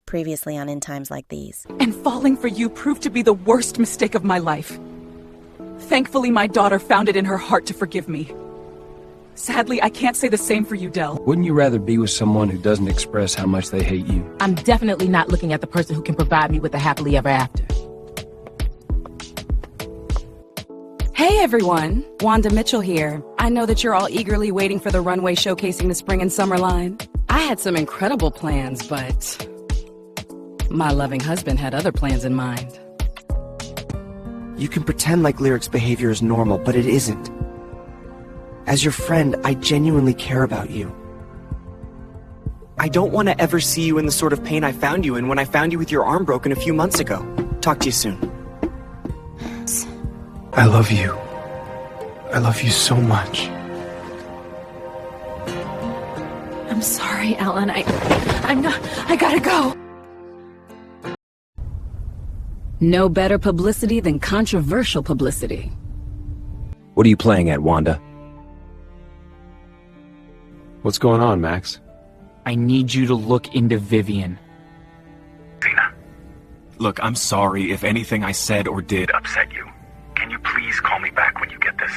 previously on In Times Like These. And falling for you proved to be the worst mistake of my life. Thankfully, my daughter found it in her heart to forgive me. Sadly, I can't say the same for you, Del. Wouldn't you rather be with someone who doesn't express how much they hate you? I'm definitely not looking at the person who can provide me with a happily ever after. Hey everyone, Wanda Mitchell here. I know that you're all eagerly waiting for the runway showcasing the spring and summer line. I had some incredible plans, but my loving husband had other plans in mind. You can pretend like Lyric's behavior is normal, but it isn't. As your friend, I genuinely care about you. I don't want to ever see you in the sort of pain I found you in when I found you with your arm broken a few months ago. Talk to you soon. I love you. I love you so much. I'm sorry, Alan. I gotta go. No better publicity than controversial publicity. What are you playing at, Wanda? What's going on, Max? I need you to look into Vivian. Zena, look, I'm sorry if anything I said or did upset you. Can you please call me back when you get this?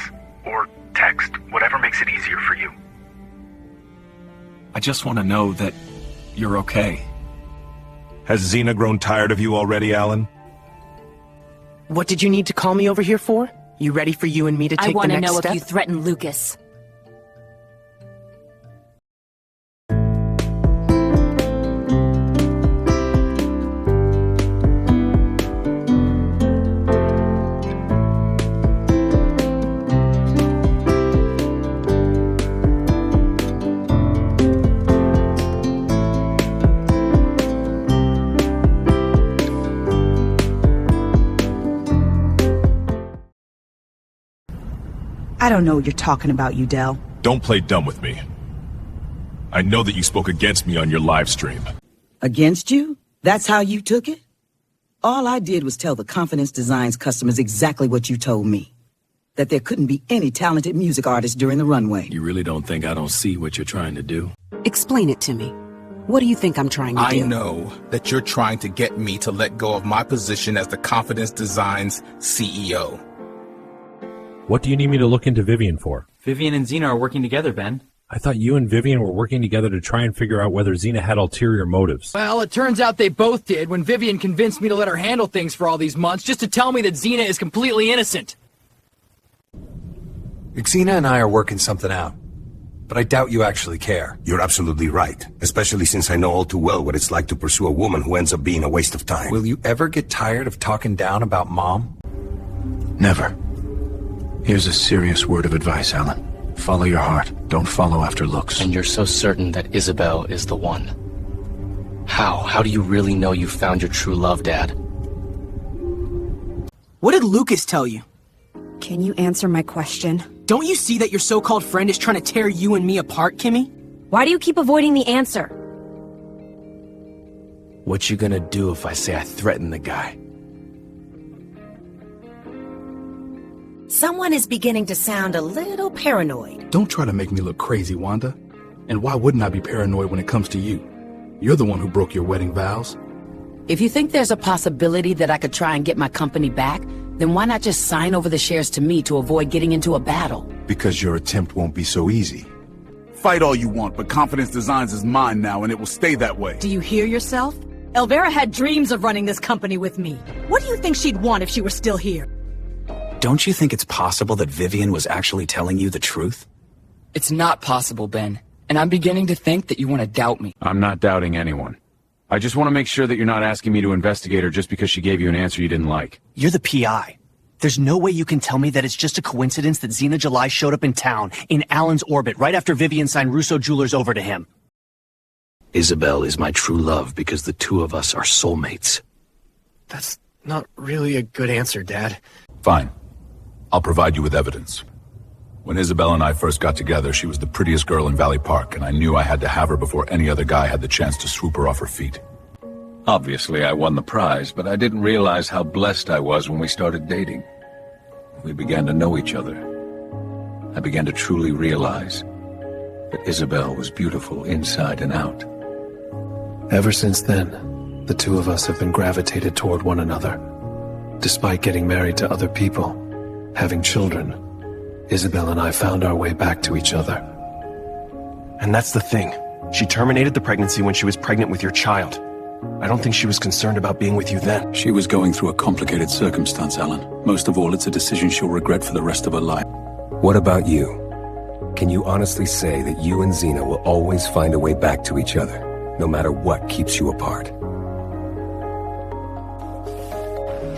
Or text, whatever makes it easier for you. I just want to know that you're okay. Has Zena grown tired of you already, Alan? What did you need to call me over here for? You ready for you and me to take the next step? I want to know if you threatened Lucas. I don't know what you're talking about, Udell. Don't play dumb with me. I know that you spoke against me on your live stream. Against you? That's how you took it? All I did was tell the Confidence Designs customers exactly what you told me. That there couldn't be any talented music artists during the runway. You really don't think I don't see what you're trying to do? Explain it to me. What do you think I'm trying to do? I know that you're trying to get me to let go of my position as the Confidence Designs CEO. What do you need me to look into Vivian for? Vivian and Zena are working together, Ben. I thought you and Vivian were working together to try and figure out whether Zena had ulterior motives. Well, it turns out they both did when Vivian convinced me to let her handle things for all these months just to tell me that Zena is completely innocent. Xena and I are working something out, but I doubt you actually care. You're absolutely right, especially since I know all too well what it's like to pursue a woman who ends up being a waste of time. Will you ever get tired of talking down about Mom? Never. Here's a serious word of advice, Alan. Follow your heart. Don't follow after looks. And you're so certain that Isabel is the one. How? How do you really know you found your true love, Dad? What did Lucas tell you? Can you answer my question? Don't you see that your so-called friend is trying to tear you and me apart, Kimmy? Why do you keep avoiding the answer? What you gonna do if I say I threatened the guy? Someone is beginning to sound a little paranoid. Don't try to make me look crazy, Wanda. And why wouldn't I be paranoid when it comes to you? You're the one who broke your wedding vows. If you think there's a possibility that I could try and get my company back, then why not just sign over the shares to me to avoid getting into a battle? Because your attempt won't be so easy. Fight all you want, but Confidence Designs is mine now, and it will stay that way. Do you hear yourself? Elvira had dreams of running this company with me. What do you think she'd want if she were still here? Don't you think it's possible that Vivian was actually telling you the truth? It's not possible, Ben. And I'm beginning to think that you want to doubt me. I'm not doubting anyone. I just want to make sure that you're not asking me to investigate her just because she gave you an answer you didn't like. You're the PI. There's no way you can tell me that it's just a coincidence that Zena July showed up in town, in Alan's orbit, right after Vivian signed Russo Jewelers over to him. Isabel is my true love because the two of us are soulmates. That's not really a good answer, Dad. Fine. I'll provide you with evidence. When Isabel and I first got together, she was the prettiest girl in Valley Park, and I knew I had to have her before any other guy had the chance to swoop her off her feet. Obviously, I won the prize, but I didn't realize how blessed I was when we started dating. We began to know each other. I began to truly realize that Isabel was beautiful inside and out. Ever since then, The two of us have been gravitated toward one another. Despite getting married to other people, having children, Isabel and I found our way back to each other. And that's the thing. She terminated the pregnancy when she was pregnant with your child. I don't think she was concerned about being with you then. She was going through a complicated circumstance, Alan. Most of all, it's a decision she'll regret for the rest of her life. What about you? Can you honestly say that you and Xena will always find a way back to each other, no matter what keeps you apart?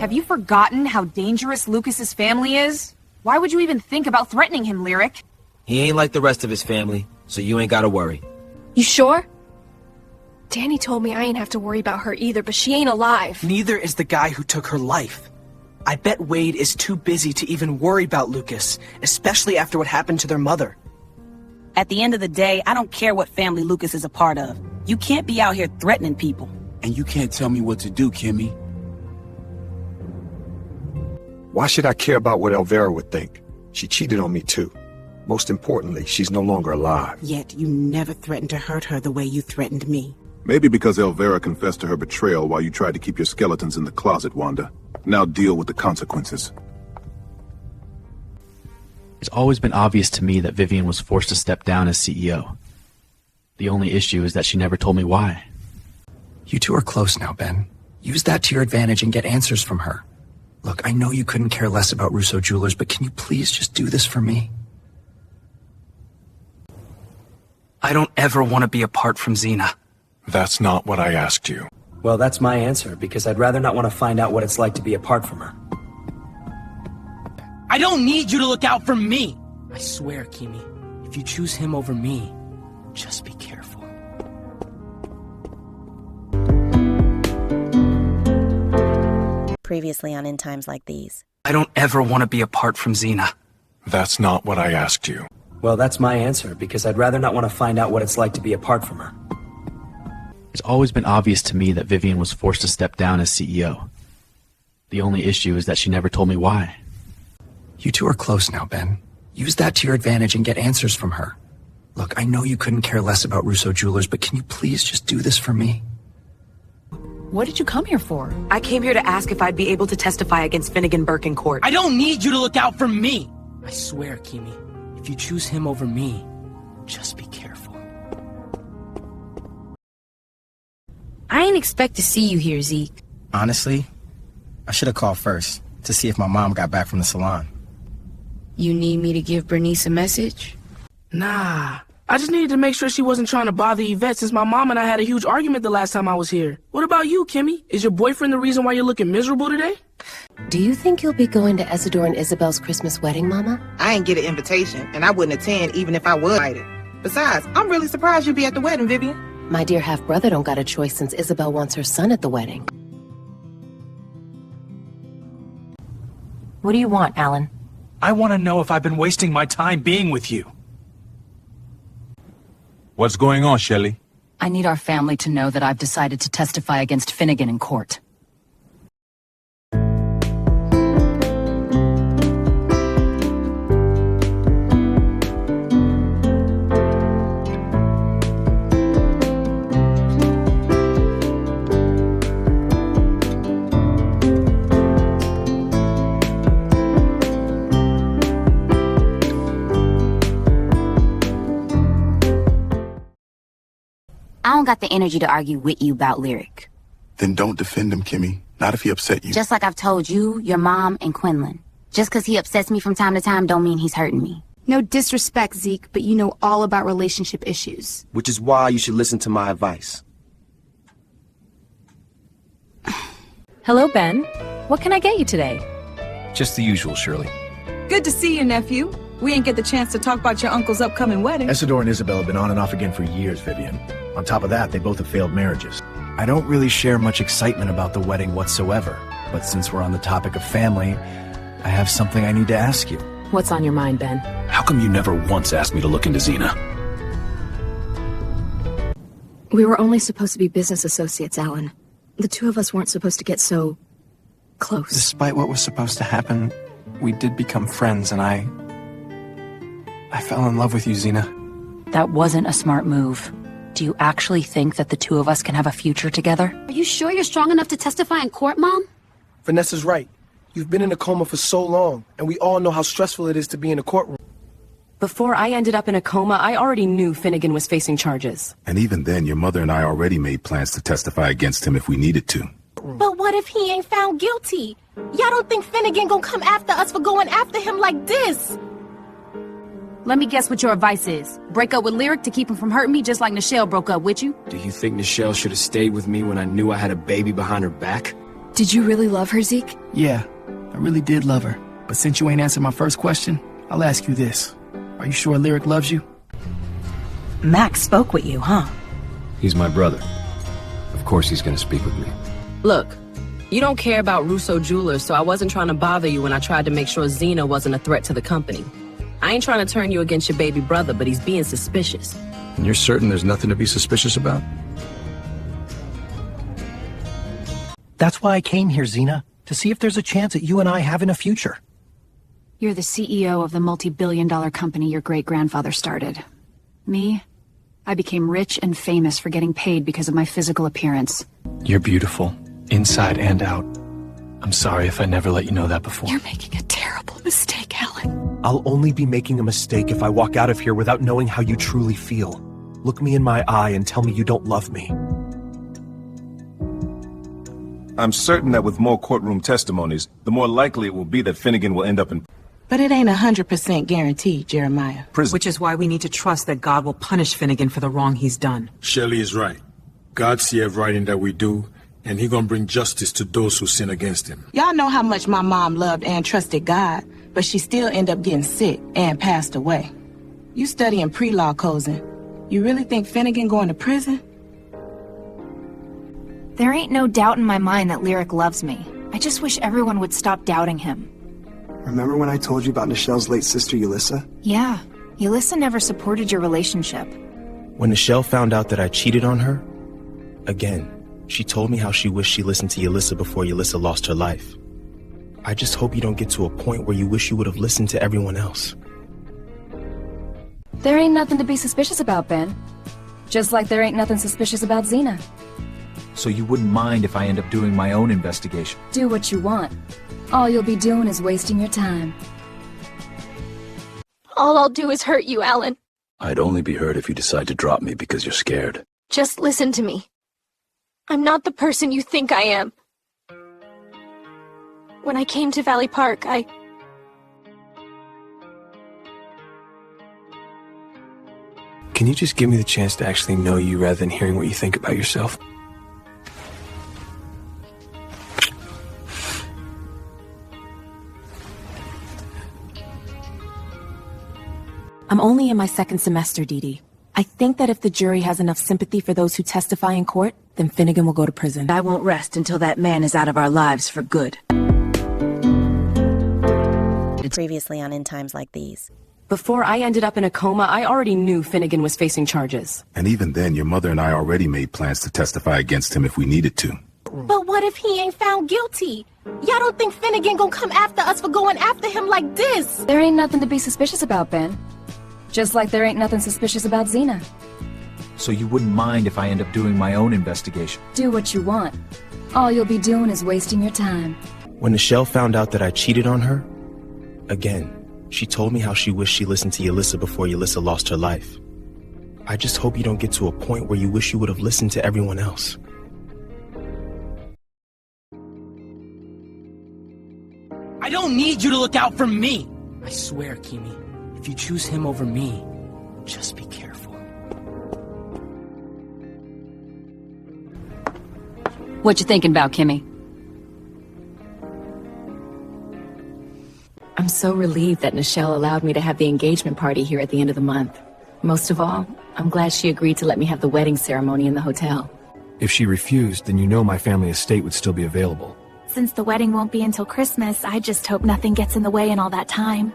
Have you forgotten how dangerous Lucas's family is? Why would you even think about threatening him, Lyric? He ain't like the rest of his family, so you ain't gotta worry. You sure? Danny told me I ain't have to worry about her either, but she ain't alive. Neither is the guy who took her life. I bet Wade is too busy to even worry about Lucas, especially after what happened to their mother. At the end of the day, I don't care what family Lucas is a part of. You can't be out here threatening people. And you can't tell me what to do, Kimmy. Why should I care about what Elvira would think? She cheated on me too. Most importantly, she's no longer alive. Yet you never threatened to hurt her the way you threatened me. Maybe because Elvira confessed to her betrayal while you tried to keep your skeletons in the closet, Wanda. Now deal with the consequences. It's always been obvious to me that Vivian was forced to step down as CEO. The only issue is that she never told me why. You two are close now, Ben. Use that to your advantage and get answers from her. Look, I know you couldn't care less about Russo Jewelers, but can you please just do this for me? I don't ever want to be apart from Xena. That's not what I asked you. Well, that's my answer, because I'd rather not want to find out what it's like to be apart from her. I don't need you to look out for me! I swear, Kimi, if you choose him over me, just be careful. Previously on In Times Like These. I don't ever want to be apart from Xena. That's not what I asked you. Well, that's my answer, because I'd rather not want to find out what it's like to be apart from her. It's always been obvious to me that Vivian was forced to step down as CEO. The only issue is that she never told me why. You two are close now, Ben. Use that to your advantage and get answers from her. Look, I know you couldn't care less about Russo Jewelers, but can you please just do this for me? What did you come here for? I came here to ask if I'd be able to testify against Finnegan Burke in court. I don't need you to look out for me! I swear, Kimi, if you choose him over me, just be careful. I ain't expect to see you here, Zeke. Honestly, I should have called first to see if my mom got back from the salon. You need me to give Bernice a message? Nah, I just needed to make sure she wasn't trying to bother Yvette since my mom and I had a huge argument the last time I was here. What about you, Kimmy? Is your boyfriend the reason why you're looking miserable today? Do you think you'll be going to Isidore and Isabel's Christmas wedding, Mama? I ain't get an invitation, and I wouldn't attend even if I was invited. Besides, I'm really surprised you'd be at the wedding, Vivian. My dear half-brother don't got a choice since Isabel wants her son at the wedding. What do you want, Alan? I want to know if I've been wasting my time being with you. What's going on, Shelley? I need our family to know that I've decided to testify against Finnegan in court. I don't got the energy to argue with you about Lyric. Then don't defend him, Kimmy. Not if he upset you. Just like I've told you, your mom, and Quinlan. Just because he upsets me from time to time don't mean he's hurting me. No disrespect, Zeke, but you know all about relationship issues. Which is why you should listen to my advice. Hello, Ben. What can I get you today? Just the usual, Shirley. Good to see you, nephew. We ain't get the chance to talk about your uncle's upcoming wedding. Isidore and Isabel have been on and off again for years, Vivian. On top of that, they both have failed marriages. I don't really share much excitement about the wedding whatsoever, but since we're on the topic of family, I have something I need to ask you. What's on your mind, Ben? How come you never once asked me to look into Xena? We were only supposed to be business associates, Alan. The two of us weren't supposed to get so close. Despite what was supposed to happen, we did become friends, and I fell in love with you, Xena. That wasn't a smart move. Do you actually think that the two of us can have a future together? Are you sure you're strong enough to testify in court, Mom? Vanessa's right. You've been in a coma for so long, and we all know how stressful it is to be in a courtroom. Before I ended up in a coma, I already knew Finnegan was facing charges. And even then, your mother and I already made plans to testify against him if we needed to. But what if he ain't found guilty? Y'all don't think Finnegan gonna come after us for going after him like this? Let me guess what your advice is. Break up with Lyric to keep him from hurting me just like Nichelle broke up with you? Do you think Nichelle should have stayed with me when I knew I had a baby behind her back? Did you really love her, Zeke? Yeah, I really did love her. But since you ain't answered my first question, I'll ask you this. Are you sure Lyric loves you? Max spoke with you, huh? He's my brother. Of course he's gonna speak with me. Look, you don't care about Russo Jewelers, so I wasn't trying to bother you when I tried to make sure Zena wasn't a threat to the company. I ain't trying to turn you against your baby brother, but he's being suspicious. And you're certain there's nothing to be suspicious about? That's why I came here, Zena, to see if there's a chance at you and I having a future. You're the CEO of the multi-billion-dollar company your great-grandfather started. Me? I became rich and famous for getting paid because of my physical appearance. You're beautiful, inside and out. I'm sorry if I never let you know that before. You're making a terrible mistake, Alan. I'll only be making a mistake if I walk out of here without knowing how you truly feel. Look me in my eye and tell me you don't love me. I'm certain that with more courtroom testimonies, the more likely it will be that Finnegan will end up in... But it ain't 100% guaranteed, Jeremiah. Prison. Which is why we need to trust that God will punish Finnegan for the wrong he's done. Shelley is right. God see everything that we do, and he gonna bring justice to those who sin against him. Y'all know how much my mom loved and trusted God, but she still ended up getting sick and passed away. You studying pre-law, Cousin. You really think Finnegan going to prison? There ain't no doubt in my mind that Lyric loves me. I just wish everyone would stop doubting him. Remember when I told you about Nichelle's late sister, Yulissa? Yeah, Yulissa never supported your relationship. When Nichelle found out that I cheated on her, again, she told me how she wished she listened to Yulissa before Yulissa lost her life. I just hope you don't get to a point where you wish you would have listened to everyone else. There ain't nothing to be suspicious about, Ben. Just like there ain't nothing suspicious about Zena. So you wouldn't mind if I end up doing my own investigation? Do what you want. All you'll be doing is wasting your time. All I'll do is hurt you, Alan. I'd only be hurt if you decide to drop me because you're scared. Just listen to me. I'm not the person you think I am. When I came to Valley Park, Can you just give me the chance to actually know you rather than hearing what you think about yourself? I'm only in my second semester, Dee Dee. I think that if the jury has enough sympathy for those who testify in court, then Finnegan will go to prison. I won't rest until that man is out of our lives for good. Previously on In Times Like These. Before I ended up in a coma, I already knew Finnegan was facing charges. And even then, your mother and I already made plans to testify against him if we needed to. But what if he ain't found guilty? Y'all don't think Finnegan gonna come after us for going after him like this? There ain't nothing to be suspicious about, Ben. Just like there ain't nothing suspicious about Zena. So you wouldn't mind if I end up doing my own investigation? Do what you want. All you'll be doing is wasting your time. When Nichelle found out that I cheated on her, again, she told me how she wished she listened to Yulissa before Yulissa lost her life. I just hope you don't get to a point where you wish you would have listened to everyone else. I don't need you to look out for me. I swear, Kimi, if you choose him over me, just be careful. What you thinking about, Kimmy? I'm so relieved that Nichelle allowed me to have the engagement party here at the end of the month. Most of all, I'm glad she agreed to let me have the wedding ceremony in the hotel. If she refused, then you know my family estate would still be available. Since the wedding won't be until Christmas, I just hope nothing gets in the way in all that time.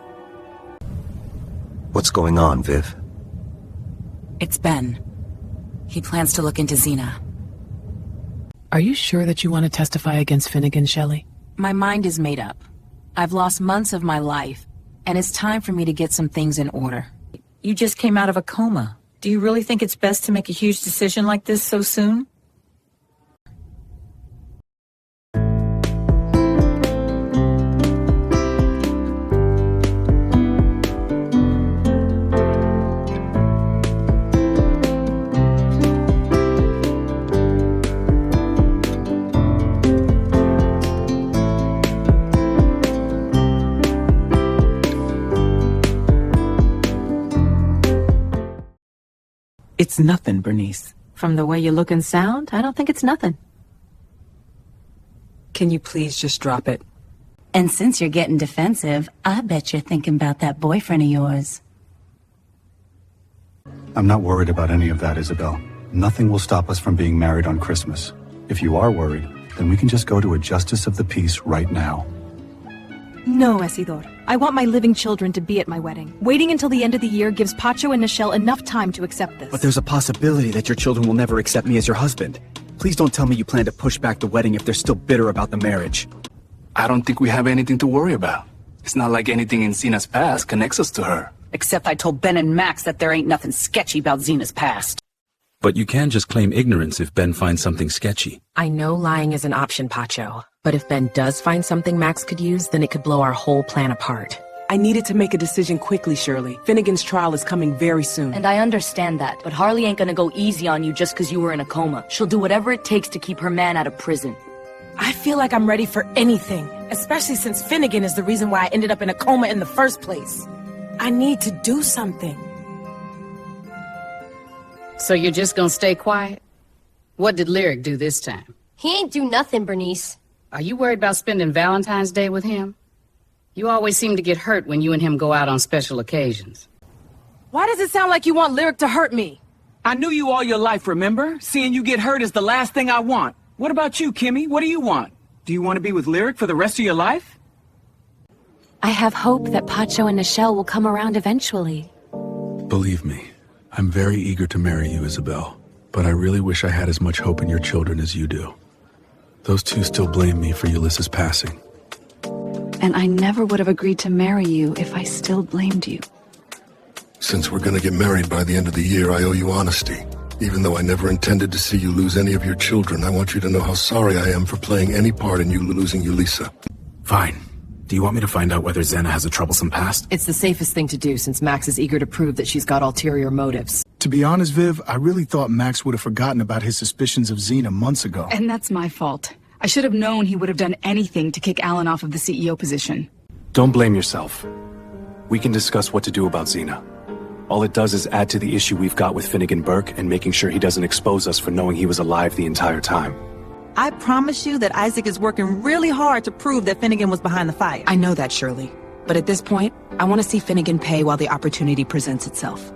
What's going on, Viv? It's Ben. He plans to look into Zena. Are you sure that you want to testify against Finnegan, Shelley? My mind is made up. I've lost months of my life, and it's time for me to get some things in order. You just came out of a coma. Do you really think it's best to make a huge decision like this so soon? It's nothing, Bernice. From the way you look and sound, I don't think it's nothing. Can you please just drop it? And since you're getting defensive, I bet you're thinking about that boyfriend of yours. I'm not worried about any of that, Isabel. Nothing will stop us from being married on Christmas. If you are worried, then we can just go to a justice of the peace right now. No, Isidore. I want my living children to be at my wedding. Waiting until the end of the year gives Pacho and Nichelle enough time to accept this. But there's a possibility that your children will never accept me as your husband. Please don't tell me you plan to push back the wedding if they're still bitter about the marriage. I don't think we have anything to worry about. It's not like anything in Zena's past connects us to her. Except I told Ben and Max that there ain't nothing sketchy about Zena's past. But you can just claim ignorance if Ben finds something sketchy. I know lying is an option, Pacho. But if Ben does find something Max could use, then it could blow our whole plan apart. I needed to make a decision quickly, Shirley. Finnegan's trial is coming very soon. And I understand that, but Harley ain't gonna go easy on you just because you were in a coma. She'll do whatever it takes to keep her man out of prison. I feel like I'm ready for anything, especially since Finnegan is the reason why I ended up in a coma in the first place. I need to do something. So you're just gonna stay quiet? What did Lyric do this time? He ain't do nothing, Bernice. Are you worried about spending Valentine's Day with him? You always seem to get hurt when you and him go out on special occasions. Why does it sound like you want Lyric to hurt me? I knew you all your life, remember? Seeing you get hurt is the last thing I want. What about you, Kimmy? What do you want? Do you want to be with Lyric for the rest of your life? I have hope that Pacho and Nichelle will come around eventually. Believe me, I'm very eager to marry you, Isabel. But I really wish I had as much hope in your children as you do. Those two still blame me for Ulysses' passing. And I never would have agreed to marry you if I still blamed you. Since we're gonna get married by the end of the year, I owe you honesty. Even though I never intended to see you lose any of your children, I want you to know how sorry I am for playing any part in you losing Ulysses. Fine. Do you want me to find out whether Zena has a troublesome past? It's the safest thing to do since Max is eager to prove that she's got ulterior motives. To be honest, Viv, I really thought Max would have forgotten about his suspicions of Zena months ago. And that's my fault. I should have known he would have done anything to kick Alan off of the CEO position. Don't blame yourself. We can discuss what to do about Zena. All it does is add to the issue we've got with Finnegan Burke and making sure he doesn't expose us for knowing he was alive the entire time. I promise you that Isaac is working really hard to prove that Finnegan was behind the fire. I know that, Shirley. But at this point, I want to see Finnegan pay while the opportunity presents itself.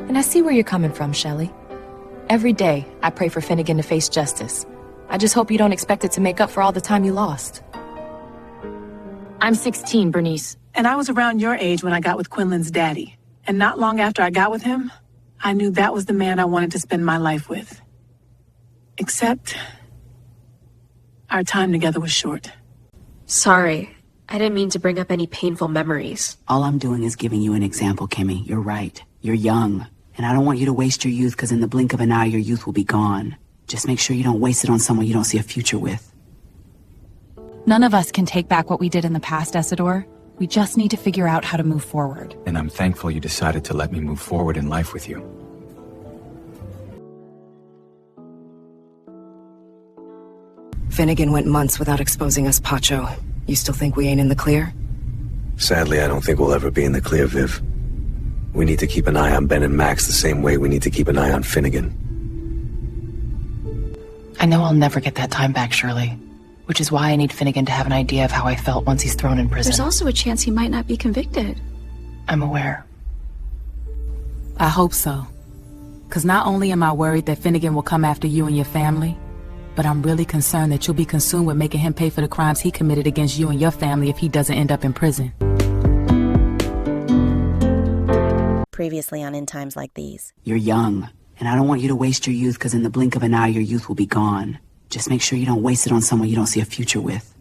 And I see where you're coming from, Shelley. Every day, I pray for Finnegan to face justice. I just hope you don't expect it to make up for all the time you lost. I'm 16, Bernice. And I was around your age when I got with Quinlan's daddy. And not long after I got with him, I knew that was the man I wanted to spend my life with. Except, our time together was short. Sorry. I didn't mean to bring up any painful memories. All I'm doing is giving you an example, Kimmy. You're right. You're young. And I don't want you to waste your youth because in the blink of an eye, your youth will be gone. Just make sure you don't waste it on someone you don't see a future with. None of us can take back what we did in the past, Isidore. We just need to figure out how to move forward. And I'm thankful you decided to let me move forward in life with you. Finnegan went months without exposing us, Pacho. You still think we ain't in the clear? Sadly, I don't think we'll ever be in the clear, Viv. We need to keep an eye on Ben and Max the same way we need to keep an eye on Finnegan. I know I'll never get that time back, Shirley. Which is why I need Finnegan to have an idea of how I felt once he's thrown in prison. There's also a chance he might not be convicted. I'm aware. I hope so. Because not only am I worried that Finnegan will come after you and your family, but I'm really concerned that you'll be consumed with making him pay for the crimes he committed against you and your family if he doesn't end up in prison. Previously on In Times Like These. You're young. And I don't want you to waste your youth because in the blink of an eye, your youth will be gone. Just make sure you don't waste it on someone you don't see a future with.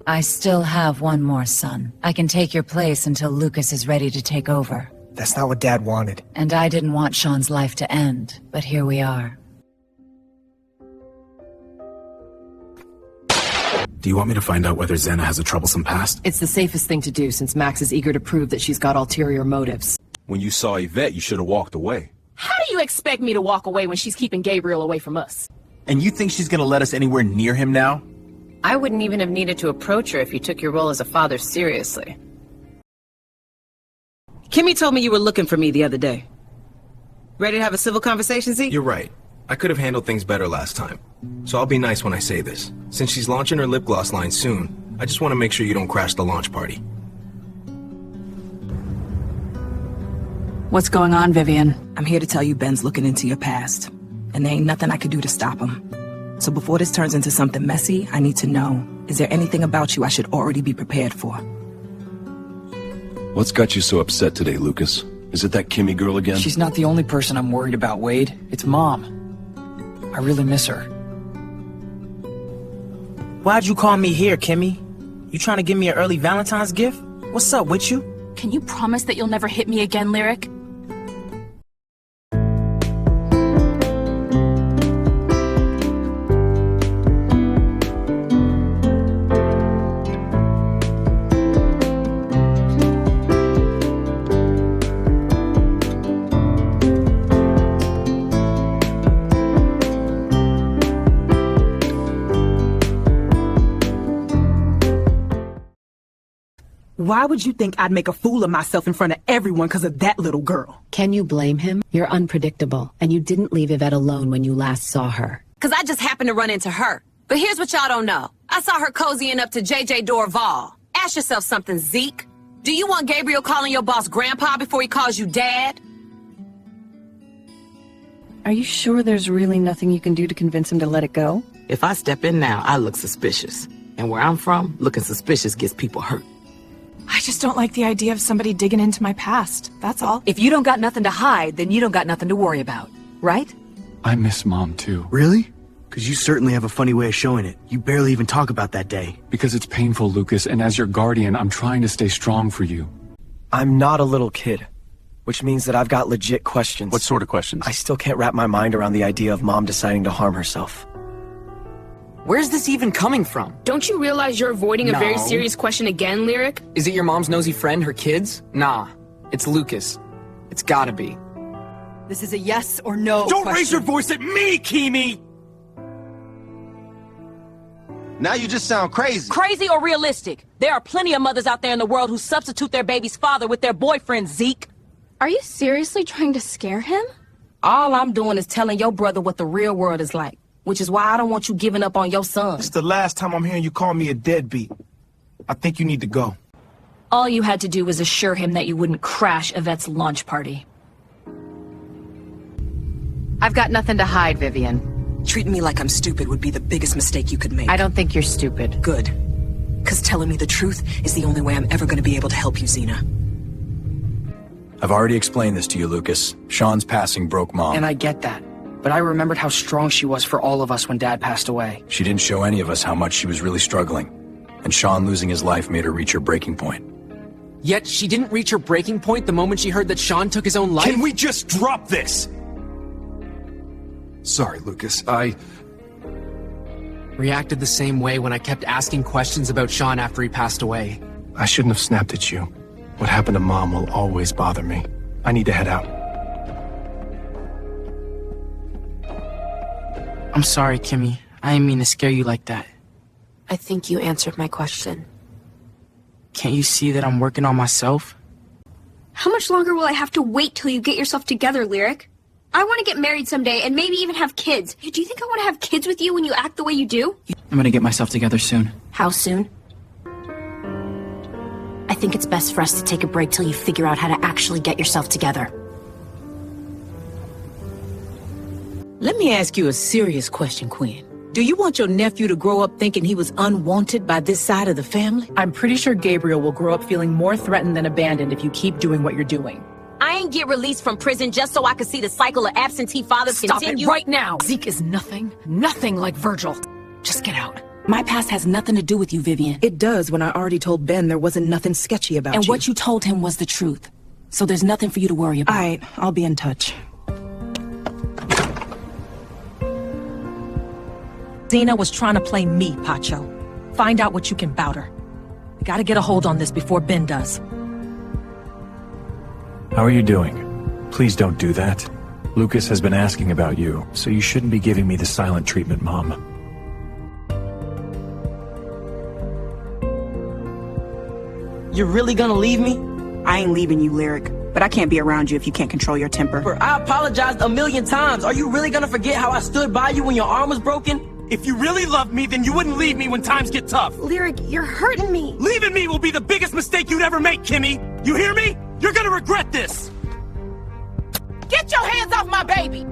I still have one more son. I can take your place until Lucas is ready to take over. That's not what Dad wanted. And I didn't want Sean's life to end, but here we are. Do you want me to find out whether Xena has a troublesome past? It's the safest thing to do since Max is eager to prove that she's got ulterior motives. When you saw Yvette, you should have walked away. How do you expect me to walk away when she's keeping Gabriel away from us? And you think she's gonna let us anywhere near him now? I wouldn't even have needed to approach her if you took your role as a father seriously. Kimmy told me you were looking for me the other day. Ready to have a civil conversation, Zeke? You're right. I could have handled things better last time. So I'll be nice when I say this. Since she's launching her lip gloss line soon, I just want to make sure you don't crash the launch party. What's going on, Vivian? I'm here to tell you Ben's looking into your past, and there ain't nothing I could do to stop him. So before this turns into something messy, I need to know, is there anything about you I should already be prepared for? What's got you so upset today, Lucas? Is it that Kimmy girl again? She's not the only person I'm worried about, Wade. It's Mom. I really miss her. Why'd you call me here, Kimmy? You trying to give me an early Valentine's gift? What's up with you? Can you promise that you'll never hit me again, Lyric? Why would you think I'd make a fool of myself in front of everyone because of that little girl? Can you blame him? You're unpredictable, and you didn't leave Yvette alone when you last saw her. Cause I just happened to run into her. But here's what y'all don't know. I saw her cozying up to JJ Dorval. Ask yourself something, Zeke. Do you want Gabriel calling your boss grandpa before he calls you dad? Are you sure there's really nothing you can do to convince him to let it go? If I step in now, I look suspicious. And where I'm from, looking suspicious gets people hurt. I just don't like the idea of somebody digging into my past, that's all. If you don't got nothing to hide, then you don't got nothing to worry about, right? I miss Mom, too. Really? Because you certainly have a funny way of showing it. You barely even talk about that day. Because it's painful, Lucas, and as your guardian, I'm trying to stay strong for you. I'm not a little kid, which means that I've got legit questions. What sort of questions? I still can't wrap my mind around the idea of Mom deciding to harm herself. Where's this even coming from? Don't you realize you're avoiding a very serious question again, Lyric? Is it your mom's nosy friend, her kids? Nah, it's Lucas. It's gotta be. This is a yes or no Don't question. raise your voice at me, Kimi! Now you just sound crazy. Crazy or realistic? There are plenty of mothers out there in the world who substitute their baby's father with their boyfriend, Zeke. Are you seriously trying to scare him? All I'm doing is telling your brother what the real world is like. Which is why I don't want you giving up on your son. It's the last time I'm hearing you call me a deadbeat. I think you need to go. All you had to do was assure him that you wouldn't crash Yvette's launch party. I've got nothing to hide, Vivian. Treating me like I'm stupid would be the biggest mistake you could make. I don't think you're stupid. Good. Because telling me the truth is the only way I'm ever going to be able to help you, Xena. I've already explained this to you, Lucas. Sean's passing broke Mom. And I get that. But I remembered how strong she was for all of us when Dad passed away. She didn't show any of us how much she was really struggling. And Sean losing his life made her reach her breaking point. Yet she didn't reach her breaking point the moment she heard that Sean took his own life? Can we just drop this? Sorry, Lucas. I reacted the same way when I kept asking questions about Sean after he passed away. I shouldn't have snapped at you. What happened to Mom will always bother me. I need to head out. I'm sorry, Kimmy. I didn't mean to scare you like that. I think you answered my question. Can't you see that I'm working on myself? How much longer will I have to wait till you get yourself together, Lyric? I want to get married someday and maybe even have kids. Do you think I want to have kids with you when you act the way you do? I'm gonna get myself together soon. How soon? I think it's best for us to take a break till you figure out how to actually get yourself together. Let me ask you a serious question, Quinn. Do you want your nephew to grow up thinking he was unwanted by this side of the family? I'm pretty sure Gabriel will grow up feeling more threatened than abandoned if you keep doing what you're doing. I ain't get released from prison just so I could see the cycle of absentee fathers continue. Stop it right now! Zeke is nothing like Virgil. Just get out. My past has nothing to do with you, Vivian. It does when I already told Ben there wasn't nothing sketchy about you. And what you told him was the truth. So there's nothing for you to worry about. Alright, I'll be in touch. Zena was trying to play me, Pacho. Find out what you can bout her. We gotta get a hold on this before Ben does. How are you doing? Please don't do that. Lucas has been asking about you, so you shouldn't be giving me the silent treatment, Mom. You're really gonna leave me? I ain't leaving you, Lyric, but I can't be around you if you can't control your temper. I apologized 1,000,000 times. Are you really gonna forget how I stood by you when your arm was broken? If you really loved me, then you wouldn't leave me when times get tough. Lyric, you're hurting me. Leaving me will be the biggest mistake you'd ever make, Kimmy. You hear me? You're gonna regret this. Get your hands off my baby!